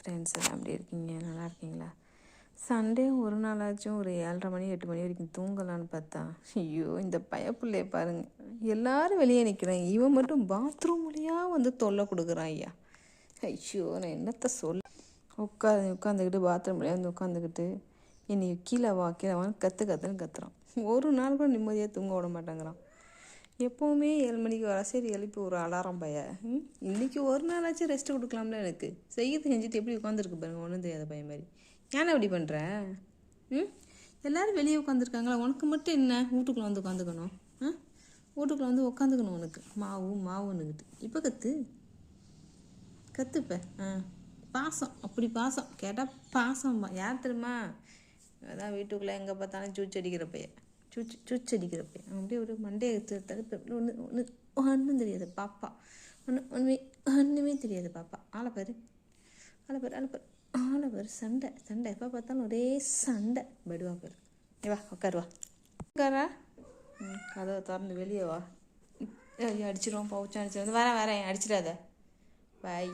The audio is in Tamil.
ஃப்ரெண்ட்ஸ் எல்லாம் எப்படி இருக்கீங்க? நல்லா இருக்கீங்களா? சண்டே ஒரு நாளாச்சும் ஒரு 7:30 மணி 8 மணி வரைக்கும் தூங்கலான்னு பார்த்தா, ஐயோ இந்த பயப்புள்ளைய பாருங்க, எல்லாரும் வெளியே நிற்கிறாங்க, இவன் மட்டும் பாத்ரூம் வழியா வந்து தொல்லை கொடுக்குறான் ஐயா. ஐயோ நான் என்னத்த சொல்ல. உட்காந்துக்கிட்டு பாத்ரூம் வழியாக வந்து உட்காந்துக்கிட்டு என்னை கீழே வான்னு கற்றுன்னு கத்துறான். ஒரு நாள் கூட நிம்மதியாக தூங்க விட மாட்டேங்கிறான். எப்போவுமே 7 மணிக்கு வர சரி எழுப்பி ஒரு அலாரம் பைய. இன்றைக்கி ஒரு நாளாச்சும் ரெஸ்ட்டு கொடுக்கலாம்ல. எனக்கு செய்யறது செஞ்சுட்டு எப்படி உட்காந்துருக்கு பாருங்க, ஒன்றும் தெரியாத பையன் மாதிரி. ஏன்னா இப்படி பண்ணுறேன்? எல்லோரும் வெளியே உட்காந்துருக்காங்களா, உனக்கு மட்டும் என்ன வீட்டுக்குள்ளே வந்து உட்காந்துக்கணும்? வீட்டுக்குள்ளே வந்து உட்காந்துக்கணும் உனக்கு மாவுன்னுக்கிட்டு. இப்போ கற்றுப்ப. பாசம், அப்படி பாசம் கேட்டால் பாசம். யார் தெரியுமா? அதான் வீட்டுக்குள்ளே எங்கே பார்த்தாலும் சூச்சடிக்கிற பையன், சூச்சடிக்கிறப்ப அப்படியே ஒரு மண்டையை தடுப்பு. ஒன்றும் தெரியாது பாப்பா, ஒன்றுமே தெரியாது பாப்பா. ஆளை பாரு சண்டை எப்போ பார்த்தாலும் ஒரே சண்டை. படுவா பாரு. வா உட்காருவா. கதவை திறந்து வெளியே வா. அடிச்சிடுவோம், பவுச்சான் அடிச்சிடும். வரேன் அடிச்சிடாத. பாய்.